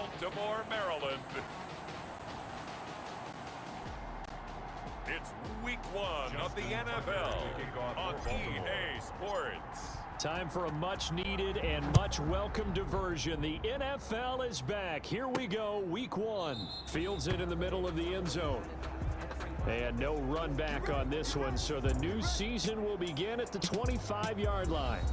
Baltimore, Maryland. It's week 1 of the NFL on EA Sports. Time for a much-needed and much-welcome diversion. The NFL is back. Here we go, week 1. Fields in the middle of the end zone. And no run back on this one, so the new season will begin at the 25-yard line.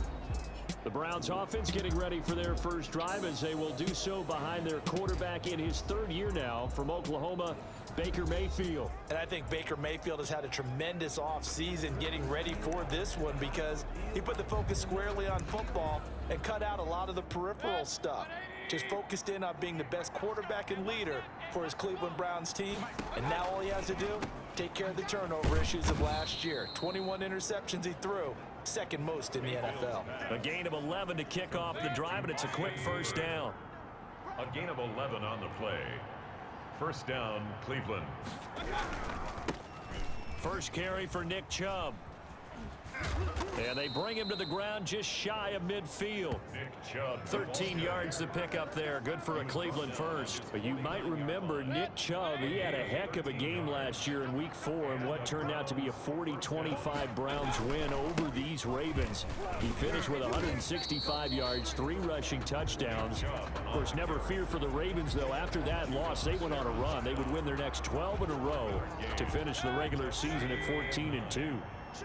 The Browns offense getting ready for their first drive as they will do so behind their quarterback in his 3rd year now from Oklahoma, Baker Mayfield. And I think Baker Mayfield has had a tremendous offseason getting ready for this one because he put the focus squarely on football and cut out a lot of the peripheral stuff. Just focused in on being the best quarterback and leader for his Cleveland Browns team. And now all he has to do, take care of the turnover issues of last year. 21 interceptions he threw, 2nd most in the NFL. A gain of 11 to kick off the drive, and it's a quick first down. A gain of 11 on the play. First down, Cleveland. First carry for Nick Chubb. And they bring him to the ground just shy of midfield. Nick Chubb. 13 yards to pick up there. Good for a Cleveland first. But you might remember Nick Chubb, he had a heck of a game last year in week 4 in what turned out to be a 40-25 Browns win over these Ravens. He finished with 165 yards, 3 rushing touchdowns. Of course, never fear for the Ravens, though. After that loss, they went on a run. They would win their next 12 in a row to finish the regular season at 14-2.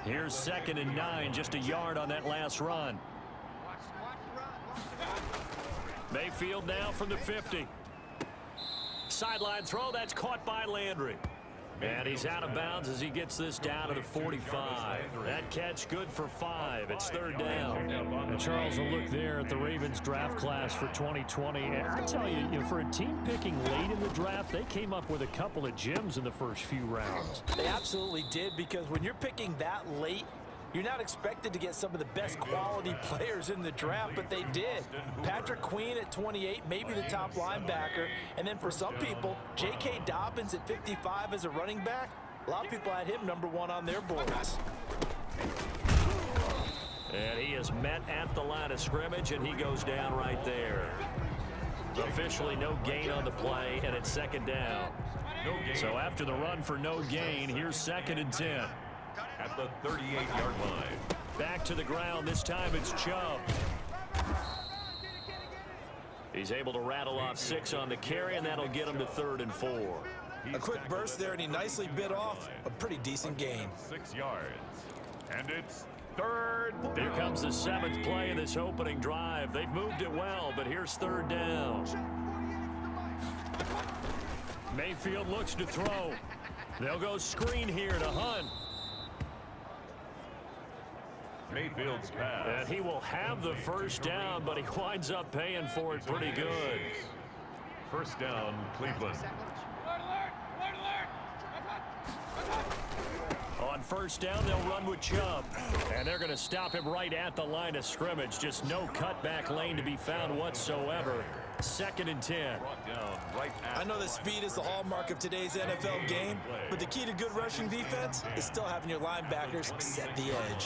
Here's 2nd and 9, just a yard on that last run. Mayfield now from the 50. Sideline throw, that's caught by Landry. And he's out of bounds as he gets this down to the 45. That catch good for 5. It's 3rd down. And Charles, will look there at the Ravens draft class for 2020. And I tell you, for a team picking late in the draft, they came up with a couple of gems in the first few rounds. They absolutely did, because when you're picking that late, you're not expected to get some of the best quality players in the draft, but they did. Patrick Queen at 28, maybe the top linebacker. And then for some people, J.K. Dobbins at 55 as a running back. A lot of people had him number 1 on their boards. And he is met at the line of scrimmage, and he goes down right there. Officially no gain on the play, and it's 2nd down. So after the run for no gain, here's 2nd and 10. At the 38-yard line. Back to the ground. This time it's Chubb. He's able to rattle off 6 on the carry, and that'll get him to 3rd and 4. A quick burst there, and he nicely bit off a pretty decent gain. 6 yards. And it's 3rd. Here comes the 7th play of this opening drive. They've moved it well, but here's 3rd down. Mayfield looks to throw. They'll go screen here to Hunt. Mayfield's pass. And he will have the first down, but he winds up paying for it pretty good. First down, Cleveland. On first down, they'll run with Chubb. And they're going to stop him right at the line of scrimmage. Just no cutback lane to be found whatsoever. 2nd and 10. I know that speed is the hallmark of today's NFL game, but the key to good rushing defense is still having your linebackers set the edge.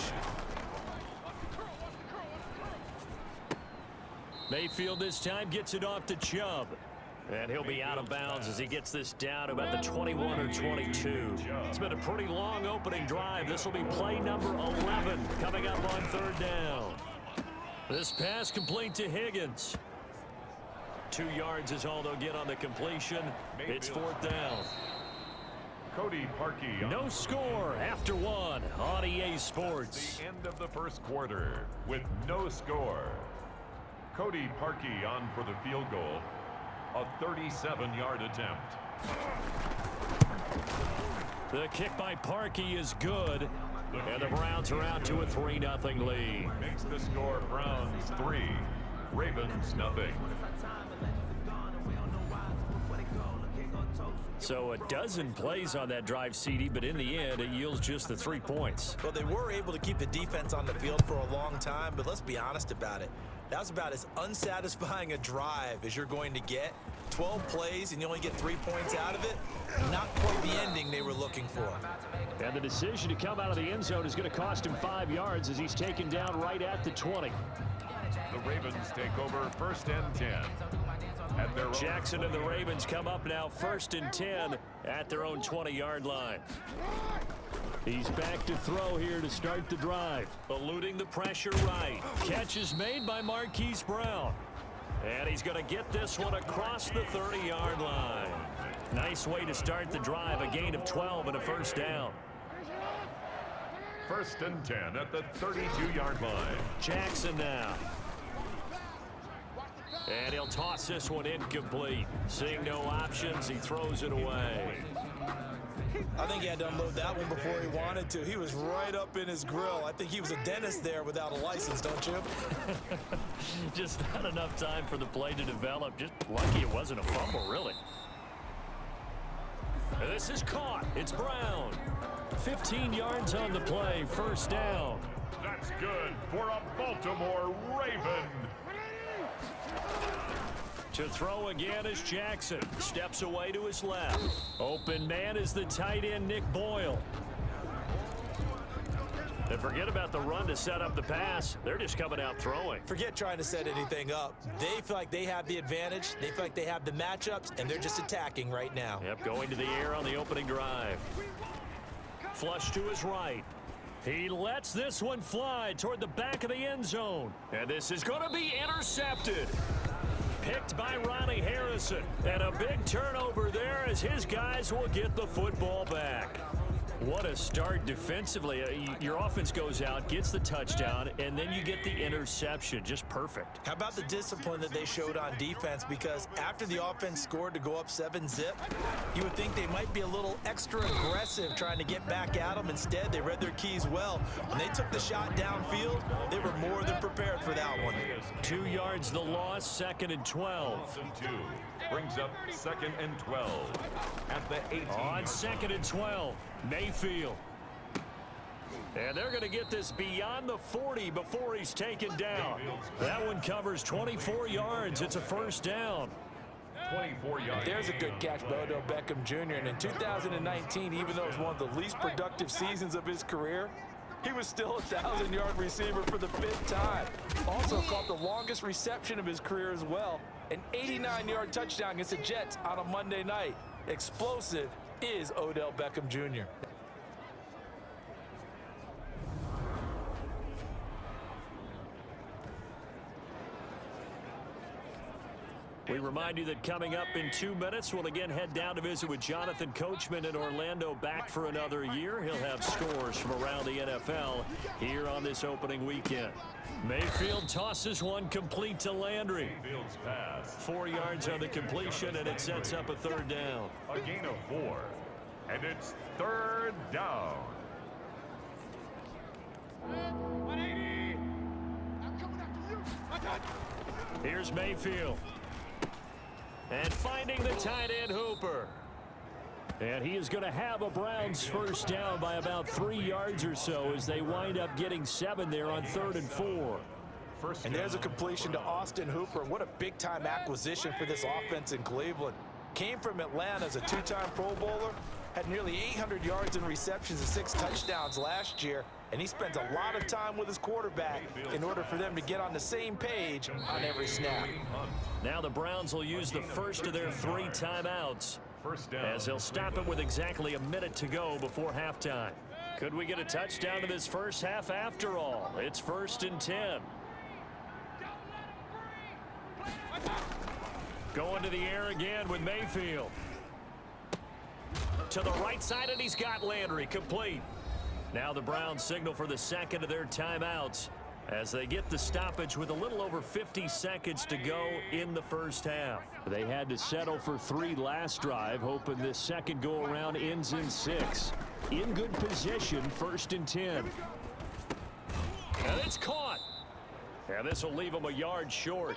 Mayfield this time gets it off to Chubb. And he'll be out of bounds as he gets this down to about the 21 or 22. It's been a pretty long opening drive. This will be play number 11 coming up on 3rd down. This pass complete to Higgins. 2 yards is all they'll get on the completion. It's 4th down. Cody Parkey. No score after 1 on EA Sports. The end of the first quarter with no score. Cody Parkey on for the field goal. A 37-yard attempt. The kick by Parkey is good. And the Browns are out to a 3-0 lead. Makes the score Browns 3, Ravens 0. So a dozen plays on that drive, CD, but in the end, it yields just the 3 points. Well, they were able to keep the defense on the field for a long time, but let's be honest about it. That was about as unsatisfying a drive as you're going to get. 12 plays and you only get 3 points out of it. Not quite the ending they were looking for. And the decision to come out of the end zone is going to cost him 5 yards as he's taken down right at the 20. The Ravens take over 1st and 10. At their Jackson and the Ravens come up now 1st and 10 at their own 20-yard line. He's back to throw here to start the drive. Eluding the pressure right. Catch is made by Marquise Brown. And he's going to get this one across the 30-yard line. Nice way to start the drive. A gain of 12 and a 1st down. 1st and 10 at the 32-yard line. Jackson now. And he'll toss this one incomplete. Seeing no options, he throws it away. I think he had to unload that one before he wanted to. He was right up in his grill. I think he was a dentist there without a license, don't you? Just not enough time for the play to develop. Just lucky it wasn't a fumble, really. And this is caught. It's Brown. 15 yards on the play. 1st down. That's good for a Baltimore Raven. To throw again is Jackson. Steps away to his left. Open man is the tight end, Nick Boyle. And forget about the run to set up the pass. They're just coming out throwing. Forget trying to set anything up. They feel like they have the advantage. They feel like they have the matchups, and they're just attacking right now. Yep, going to the air on the opening drive. Flush to his right. He lets this one fly toward the back of the end zone. And this is going to be intercepted. Picked by Ronnie Harrison. And a big turnover there as his guys will get the football back. What a start defensively. Your offense goes out, gets the touchdown, and then you get the interception. Just perfect. How about the discipline that they showed on defense? Because after the offense scored to go up 7-zip, you would think they might be a little extra aggressive trying to get back at them. Instead, they read their keys well. When they took the shot downfield, they were more than prepared for that one. 2 yards the loss, 2nd and 12. And 2 brings up 2nd and 12 at the 18. On 2nd and 12, Mayfield. And they're going to get this beyond the 40 before he's taken down. That one covers 24 yards. It's a 1st down. 24 yards. There's a good catch by Odell Beckham Jr. And in 2019, even though it was one of the least productive seasons of his career, he was still a 1,000-yard receiver for the 5th time. Also caught the longest reception of his career as well. An 89-yard touchdown against the Jets on a Monday night. Explosive is Odell Beckham Jr. We remind you that coming up in 2 minutes, we'll again head down to visit with Jonathan Coachman in Orlando, back for another year. He'll have scores from around the NFL here on this opening weekend. Mayfield tosses one complete to Landry. Mayfield's pass. 4 yards on the completion, and it sets up a 3rd down. A gain of 4. And it's 3rd down. 180. I'm coming after you. I got you. Here's Mayfield. And finding the tight end Hooper. And he is going to have a Browns 1st down by about 3 yards or so as they wind up getting 7 there on 3rd and 4. And there's a completion to Austin Hooper. What a big-time acquisition for this offense in Cleveland. Came from Atlanta as a 2-time Pro Bowler. Had nearly 800 yards in receptions and 6 touchdowns last year. And he spent a lot of time with his quarterback in order for them to get on the same page on every snap. Now the Browns will use the first of their 3 timeouts. 1st down. As they'll stop it with exactly a minute to go before halftime. Could we get a touchdown to this first half after all? It's 1st and 10. Going to the air again with Mayfield. To the right side, and he's got Landry complete. Now the Browns signal for the 2nd of their timeouts as they get the stoppage with a little over 50 seconds to go in the first half. They had to settle for 3 last drive, hoping this second go-around ends in 6. In good position, 1st and 10. And it's caught. And this will leave them a yard short.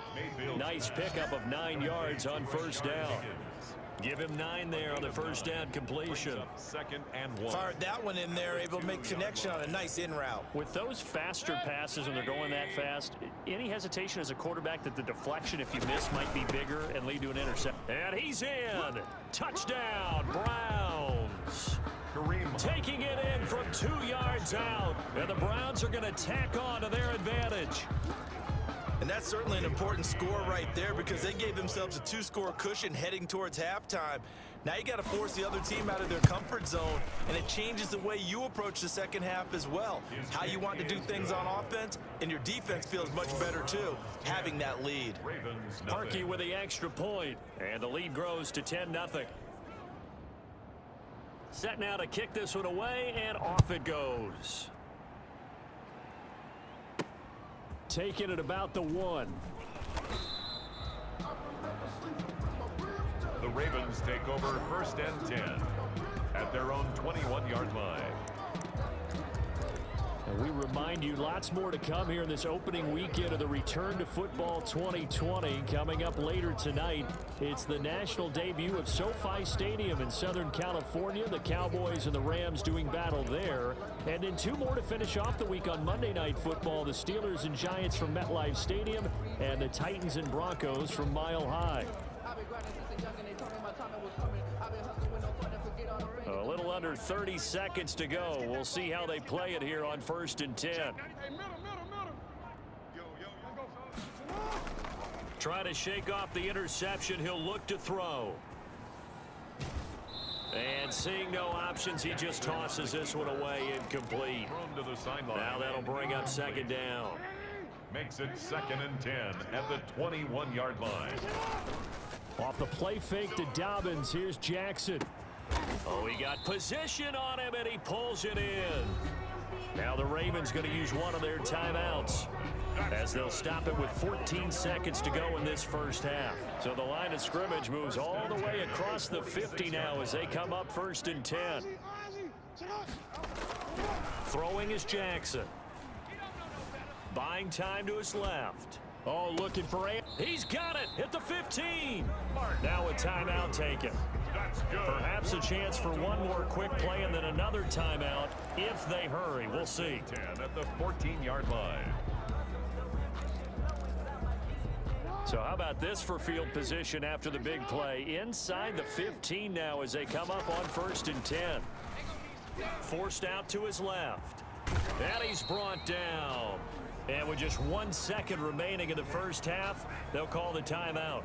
Nice pickup of 9 yards on 1st down. Give him 9 there on the 1st down completion. 2nd and 1. Fired that one in there, able to make connection on a nice in route. With those faster passes when they're going that fast, any hesitation as a quarterback that the deflection, if you miss, might be bigger and lead to an interception. And he's in. Touchdown, Browns. Taking it in from 2 yards out. And the Browns are going to tack on to their advantage. And that's certainly an important score right there because they gave themselves a 2-score cushion heading towards halftime. Now you got to force the other team out of their comfort zone, and it changes the way you approach the second half as well. How you want to do things on offense, and your defense feels much better too, having that lead. Parkey with the extra point, and the lead grows to 10-0. Set now to kick this one away, and off it goes. Taking it about the 1. The Ravens take over 1st and 10 at their own 21-yard line. And we remind you lots more to come here in this opening weekend of the Return to Football 2020. Coming up later tonight, it's the national debut of SoFi Stadium in Southern California. The Cowboys and the Rams doing battle there. And then 2 more to finish off the week on Monday Night Football. The Steelers and Giants from MetLife Stadium and the Titans and Broncos from Mile High. A little under 30 seconds to go. We'll see how they play it here on 1st and 10. Trying to shake off the interception. He'll look to throw. And seeing no options, he just tosses this one away incomplete. Thrown to the sideline. Now that'll bring up 2nd down. Makes it 2nd and 10 at the 21-yard line. Off the play fake to Dobbins. Here's Jackson. Oh, he got position on him, and he pulls it in. Now the Ravens going to use one of their timeouts as they'll stop it with 14 seconds to go in this first half. So the line of scrimmage moves all the way across the 50 now as they come up 1st and 10. Throwing is Jackson. Buying time to his left. Oh, looking for it. He's got it at the 15. Now a timeout taken. Perhaps a chance for one more quick play and then another timeout if they hurry. We'll see. 10 at the 14-yard line. So how about this for field position after the big play? Inside the 15 now as they come up on 1st and 10. Forced out to his left. And he's brought down. And with just 1 second remaining in the first half, they'll call the timeout.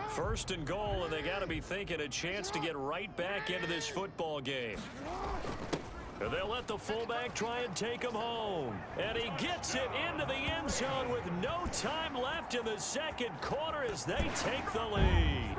First and goal, and they got to be thinking a chance to get right back into this football game. They'll let the fullback try and take him home. And he gets it into the end zone with no time left in the second quarter as they take the lead.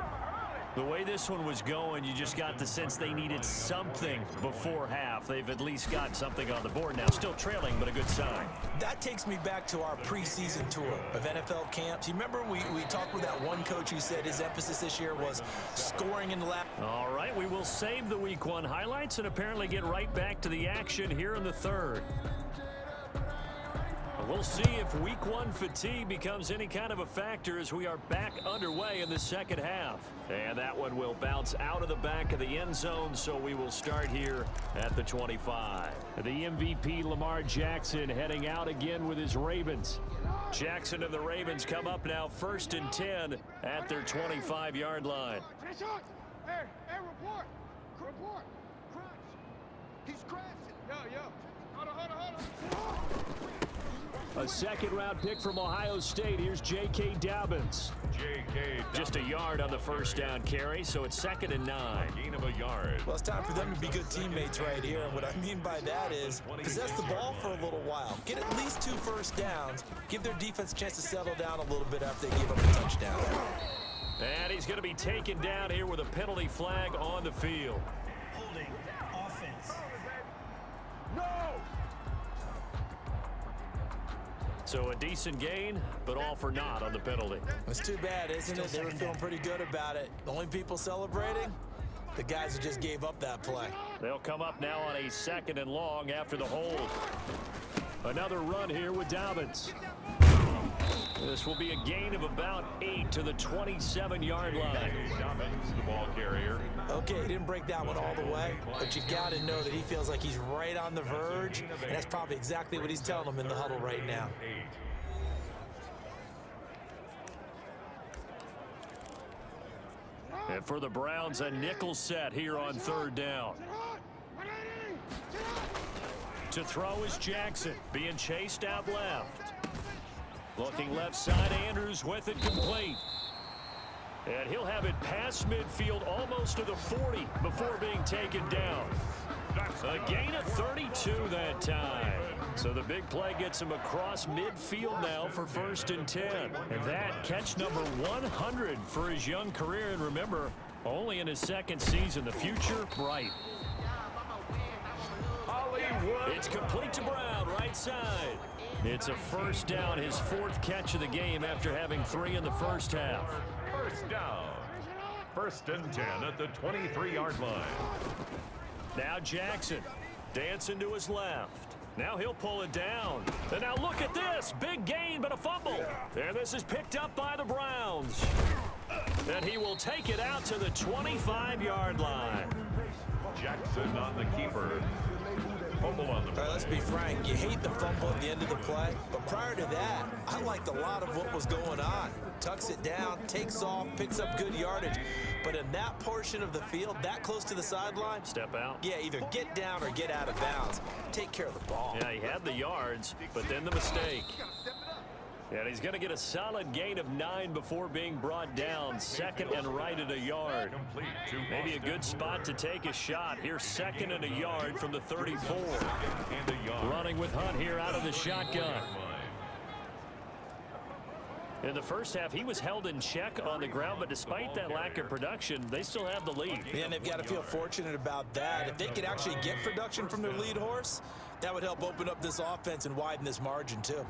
The way this one was going, you just got the sense they needed something before half. They've at least got something on the board now. Still trailing, but a good sign. That takes me back to our preseason tour of NFL camps. You remember we talked with that one coach who said his emphasis this year was scoring in the last. All right, we will save the Week 1 highlights and apparently get right back to the action here in the third. We'll see if Week 1 fatigue becomes any kind of a factor as we are back underway in the second half. And that one will bounce out of the back of the end zone, so we will start here at the 25. The MVP Lamar Jackson heading out again with his Ravens. Jackson and the Ravens come up now 1st and 10 at their 25-yard line. Hey, report. Report. Crunch. He's crashing. Yo. Hold on. A second-round pick from Ohio State. Here's J.K. Dobbins. Just a yard on the first down carry, so it's 2nd and 9. Gain of a yard. Well, it's time for them to be good teammates right here. And what I mean by that is possess the ball for a little while. Get at least 2 first downs. Give their defense a chance to settle down a little bit after they give up a touchdown. And he's going to be taken down here with a penalty flag on the field. Holding offense. No! So a decent gain, but all for naught on the penalty. It's too bad, isn't it? They were feeling pretty good about it. The only people celebrating? The guys who just gave up that play. They'll come up now on a 2nd and long after the hold. Another run here with Dobbins. This will be a gain of about 8 to the 27-yard line. Dobbins, the ball carrier. Okay, he didn't break that one all the way, but you got to know that he feels like he's right on the verge, and that's probably exactly what he's telling them in the huddle right now. And for the Browns, a nickel set here on 3rd down. To throw is Jackson, being chased out left. Looking left side, Andrews with it complete. And he'll have it past midfield almost to the 40 before being taken down. A gain of 32 that time. So the big play gets him across midfield now for 1st and 10. And that catch number 100 for his young career. And remember, only in his 2nd season. The future bright. It's complete to Brown, right side. It's a 1st down, his 4th catch of the game after having 3 in the 1st half. 1st down. 1st and 10 at the 23-yard line. Now Jackson dancing to his left. Now he'll pull it down. And now look at this. Big gain, but a fumble. And this is picked up by the Browns. And he will take it out to the 25-yard line. Jackson on the keeper. Fumble on the play. All right, let's be frank. You hate the fumble at the end of the play. But prior to that, I liked a lot of what was going on. Tucks it down, takes off, picks up good yardage. But in that portion of the field, that close to the sideline, Step out. yeah, either get down or get out of bounds. Take care of the ball. Yeah, he had the yards, but then the mistake. And he's going to get a solid gain of 9 before being brought down. 2nd and right at a yard. Complete to Maybe a good spot to take a shot. Here's 2nd and a yard from the 34. and a yard. Running with Hunt here out of the shotgun. In the 1st half, he was held in check on the ground, but despite that lack of production, they still have the lead. And they've got to feel fortunate about that. If they could actually get production from their lead horse, that would help open up this offense and widen this margin too.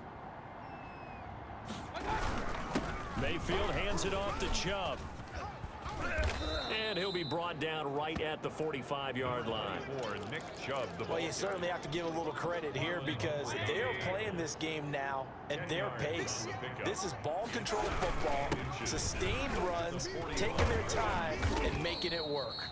Mayfield hands it off to Chubb. And he'll be brought down right at the 45-yard line. For Nick Chubb, the Well, you certainly have to give a little credit here because they're playing this game now at their pace. This is ball control football, sustained runs, taking their time and making it work.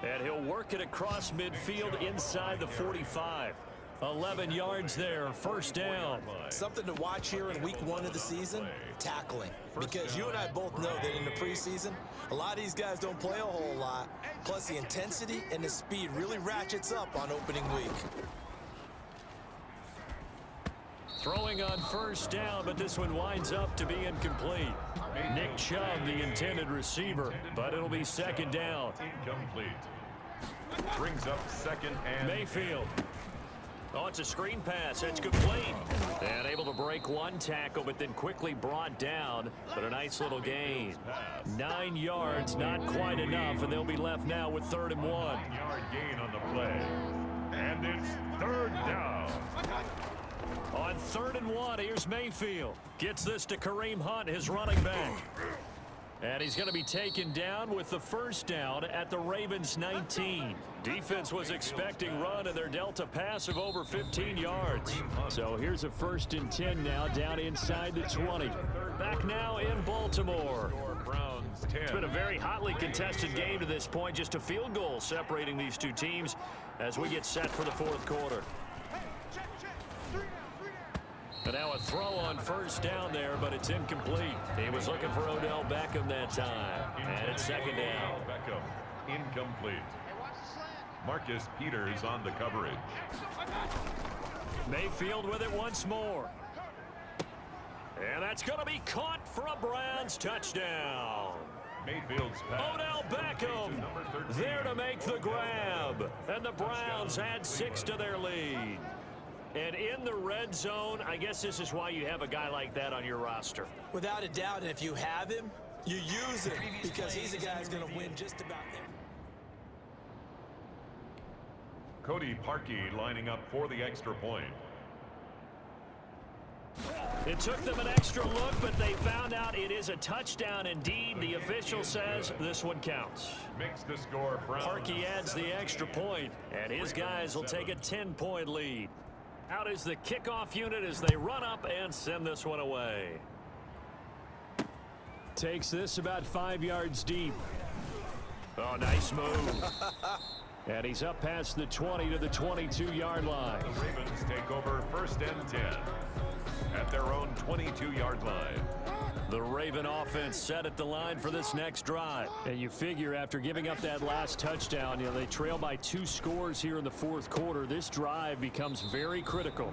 And he'll work it across midfield inside the 45. 11 yards there, 1st down. Something to watch here in week 1 of the season, tackling. Because you and I both know that in the preseason, a lot of these guys don't play a whole lot. Plus the intensity and the speed really ratchets up on opening week. Throwing on 1st down, but this one winds up to be incomplete. Nick Chubb, the intended receiver, but it'll be 2nd down. Incomplete. Brings up 2nd and Mayfield. Oh, it's a screen pass. It's complete. And able to break one tackle, but then quickly brought down. But a nice little gain. 9 yards, not quite enough, and they'll be left now with 3rd and 1. 9-yard gain on the play. And it's 3rd down. On 3rd and 1, here's Mayfield. Gets this to Kareem Hunt, his running back. And he's going to be taken down with the 1st down at the Ravens 19. Defense was expecting run, and they're dealt a pass of over 15 yards. So here's a 1st and 10 now down inside the 20. Back now in Baltimore. Browns 10. It's been a very hotly contested game to this point. Just a field goal separating these two teams as we get set for the 4th quarter. And now a throw on 1st down there, but it's incomplete. He was looking for Odell Beckham that time. And it's 2nd down. Beckham, incomplete. Marcus Peters on the coverage. Mayfield with it once more. And that's going to be caught for a Browns touchdown. Mayfield's pass. Odell Beckham there to make the grab. And the Browns add 6 to their lead. And in the red zone, I guess this is why you have a guy like that on your roster. Without a doubt, and if you have him, you use him because he's a guy who's going to win just about everything. Cody Parkey lining up for the extra point. It took them an extra look, but they found out it is a touchdown indeed. The official says this one counts. Makes the score. Browns. Parkey adds the extra point, and his guys will take a 10-point lead. Out is the kickoff unit as they run up and send this one away. Takes this about 5 yards deep. Oh, nice move. And he's up past the 20 to the 22-yard line. The Ravens take over 1st and 10. at their own 22-yard line. The Raven offense set at the line for this next drive. And you figure after giving up that last touchdown, they trail by 2 scores here in the fourth quarter. This drive becomes very critical.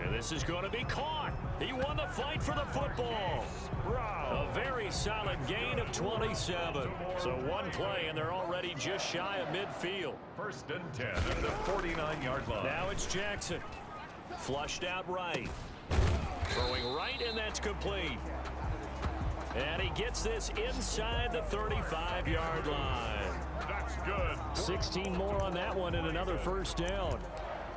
And this is going to be caught. He won the fight for the football. A very solid gain of 27. So one play, and they're already just shy of midfield. 1st and 10 at the 49-yard line. Now it's Jackson. Flushed out right. Throwing right, and that's complete. And he gets this inside the 35-yard line. That's good. 16 more on that one and another first down.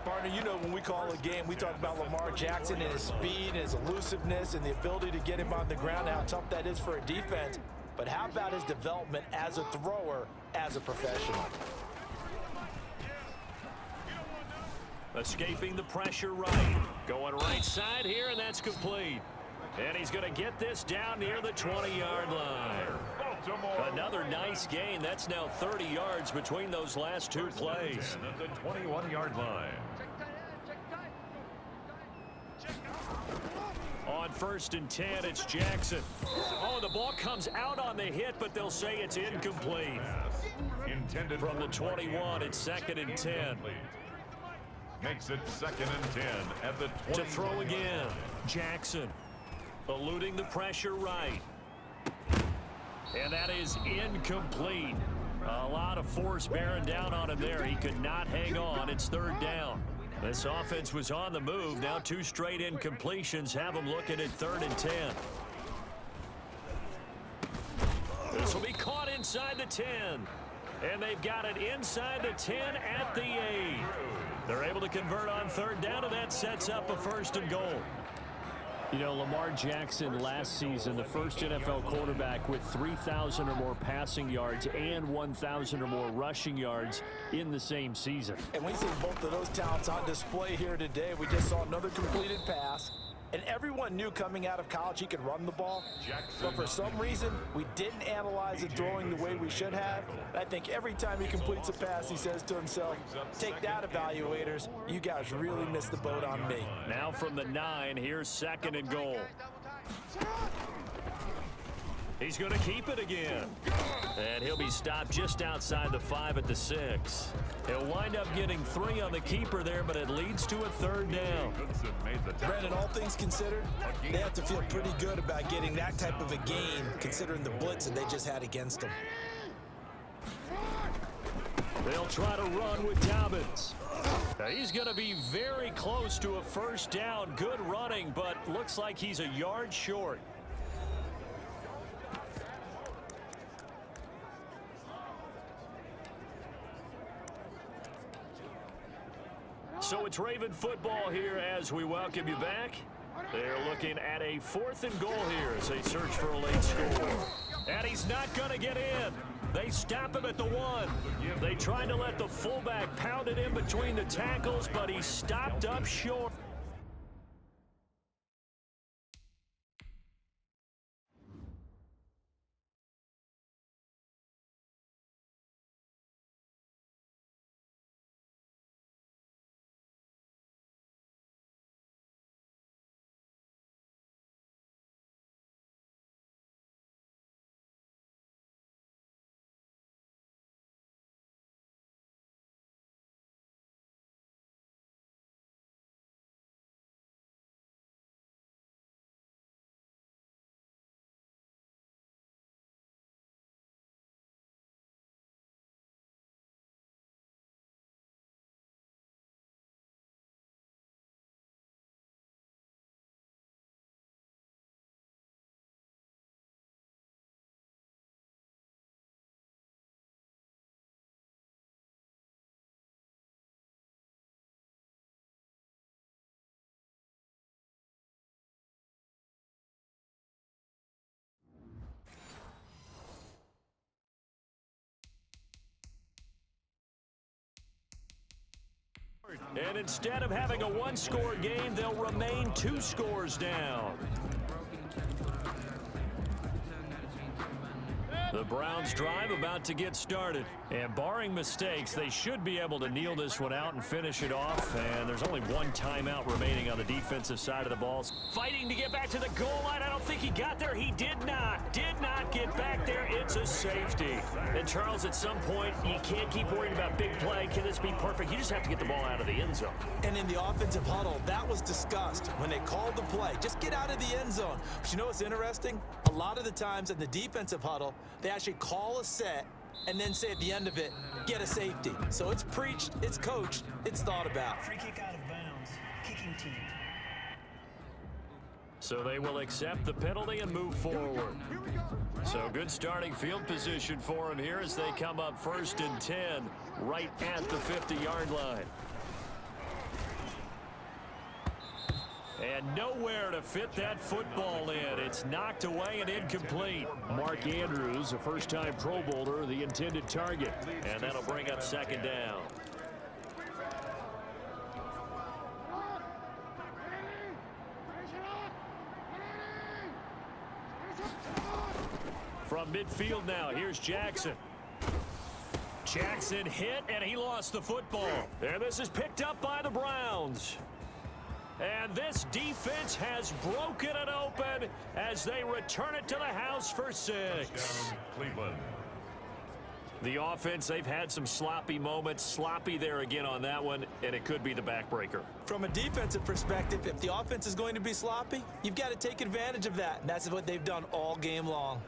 Partner, when we call a game, we talk about Lamar Jackson and his speed and his elusiveness and the ability to get him on the ground, how tough that is for a defense. But how about his development as a thrower, as a professional? Escaping the pressure right. Going right side here, and that's complete. And he's going to get this down near the 20-yard line. Another nice gain. That's now 30 yards between those last 2 plays. At the 21-yard line. On 1st and 10, it's Jackson. Oh, the ball comes out on the hit, but they'll say it's incomplete. Intended from the 21, it's 2nd and 10. Makes it 2nd and 10 at the 20. To throw again, Jackson. Eluding the pressure right. And that is incomplete. A lot of force bearing down on him there. He could not hang on. It's 3rd down. This offense was on the move. Now 2 straight incompletions have them looking at 3rd and 10. This will be caught inside the 10. And they've got it inside the 10 at the 8. They're able to convert on 3rd down, and that sets up a 1st and goal. Lamar Jackson last season, the first NFL quarterback with 3,000 or more passing yards and 1,000 or more rushing yards in the same season. And we see both of those talents on display here today. We just saw another completed pass. And everyone knew coming out of college he could run the ball. But for some reason, we didn't analyze it throwing the way we should have. I think every time he completes a pass, he says to himself, take that, evaluators. You guys really missed the boat on me. Now from the 9, here's 2nd and goal. He's going to keep it again. And he'll be stopped just outside the 5 at the 6. He'll wind up getting 3 on the keeper there, but it leads to a 3rd down. Brandon, all things considered, they have to feel pretty good about getting that type of a gain, considering the blitz that they just had against them. They'll try to run with Dobbins. Now he's going to be very close to a 1st down. Good running, but looks like he's a yard short. So it's Raven football here as we welcome you back. They're looking at a 4th and goal here as they search for a late score. And he's not going to get in. They stop him at the 1. They tried to let the fullback pound it in between the tackles, but he stopped up short. And instead of having a 1-score game, they'll remain 2 scores down. The Browns drive about to get started. And barring mistakes, they should be able to kneel this one out and finish it off. And there's only one timeout remaining on the defensive side of the ball. Fighting to get back to the goal line. I don't think he got there. He did not. Did not get back there. It's a safety. And Charles, at some point, you can't keep worrying about big play. Can this be perfect? You just have to get the ball out of the end zone. And in the offensive huddle, that was discussed when they called the play. Just get out of the end zone. But you know what's interesting? A lot of the times in the defensive huddle, they actually call a set and then say at the end of it, get a safety. So it's preached, it's coached, it's thought about. Free kick out of bounds. Kicking team. So they will accept the penalty and move forward. So good starting field position for them here as they come up 1st and 10 right at the 50-yard line. And nowhere to fit that football in. It's knocked away and incomplete. Mark Andrews, a first-time Pro Bowler, the intended target. And that'll bring up 2nd down. From midfield now, here's Jackson. Jackson hit, and he lost the football. And this is picked up by the Browns. And this defense has broken it open as they return it to the house for 6. Cleveland. The offense, they've had some sloppy moments. Sloppy there again on that one, and it could be the backbreaker. From a defensive perspective, if the offense is going to be sloppy, you've got to take advantage of that. And that's what they've done all game long.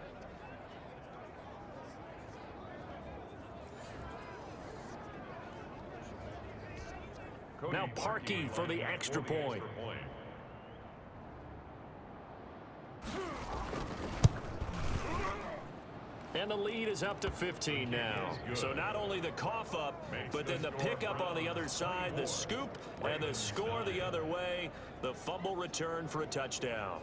Now Parkey for the extra point. And the lead is up to 15 now. So not only the cough up, but then the pickup on the other side, the scoop, and the score the other way. The fumble return for a touchdown.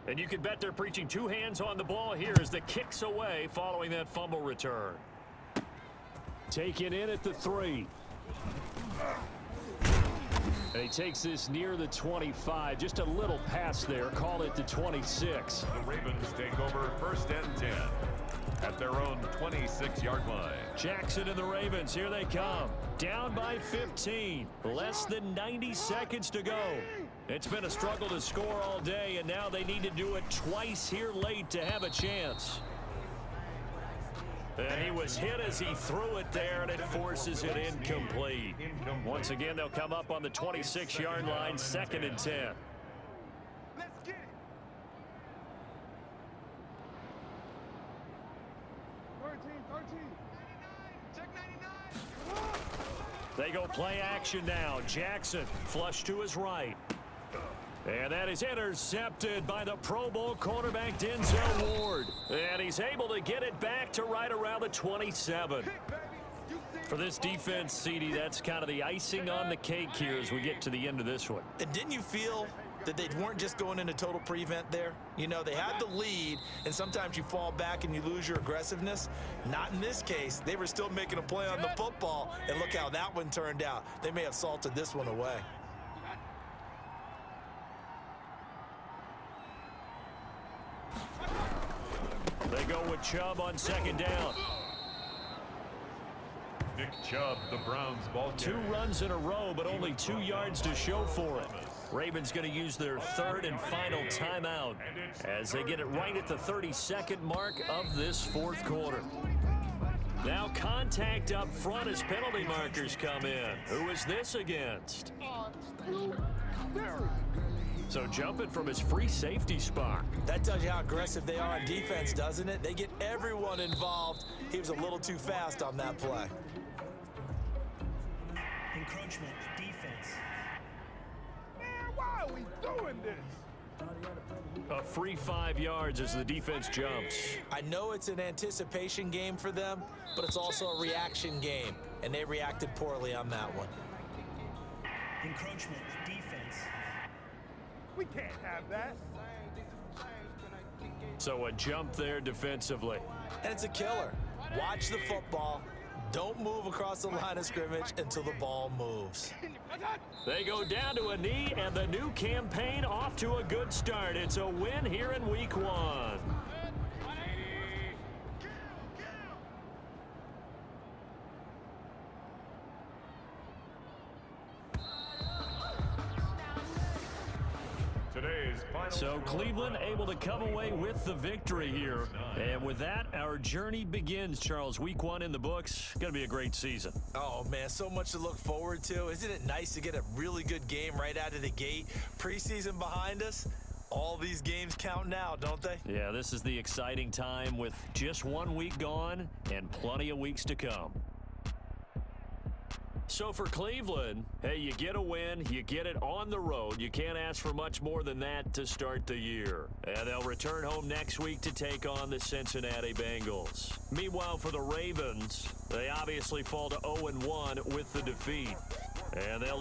And you can bet they're preaching 2 hands on the ball here as the kick's away following that fumble return. Taken in at the 3. And he takes this near the 25. Just a little pass there. Call it the 26. The Ravens take over 1st and 10 at their own 26-yard line. Jackson and the Ravens, here they come. Down by 15. Less than 90 seconds to go. It's been a struggle to score all day, and now they need to do it twice here late to have a chance. And he was hit as he threw it there, and it forces it incomplete. Once again, they'll come up on the 26-yard line, 2nd and 10. Let's get it. 13. Check 99. They go play action now. Jackson flush to his right. And that is intercepted by the Pro Bowl cornerback Denzel Ward. And he's able to get it back to right around the 27. For this defense, CD, that's kind of the icing on the cake here as we get to the end of this one. And didn't you feel that they weren't just going into total prevent there? You know, they had the lead, and sometimes you fall back and you lose your aggressiveness. Not in this case. They were still making a play on the football, and look how that one turned out. They may have salted this one away. They go with Chubb on 2nd down. Nick Chubb, the Browns ball carrier. 2 runs in a row, but only 2 yards to show for it. Ravens going to use their 3rd and final timeout as they get it right at the 32nd mark of this 4th quarter. Now contact up front as penalty markers come in. Who is this against? So jumping from his free safety spot. That tells you how aggressive they are on defense, doesn't it? They get everyone involved. He was a little too fast on that play. Encroachment, defense. Man, why are we doing this? A free 5 yards as the defense jumps. I know it's an anticipation game for them, but it's also a reaction game, and they reacted poorly on that one. Encroachment, defense. We can't have that. So a jump there defensively. And it's a killer. Watch the football. Don't move across the line of scrimmage until the ball moves. They go down to a knee, and the new campaign off to a good start. It's a win here in week 1. Today's final So score. Cleveland able to come away with the victory here. And with that, our journey begins, Charles. Week 1 in the books. Going to be a great season. Oh, man, so much to look forward to. Isn't it nice to get a really good game right out of the gate? Preseason behind us. All these games count now, don't they? Yeah, this is the exciting time with just 1 week gone and plenty of weeks to come. So for Cleveland, hey, you get a win, you get it on the road. You can't ask for much more than that to start the year. And they'll return home next week to take on the Cincinnati Bengals. Meanwhile, for the Ravens, they obviously fall to 0-1 with the defeat. And they'll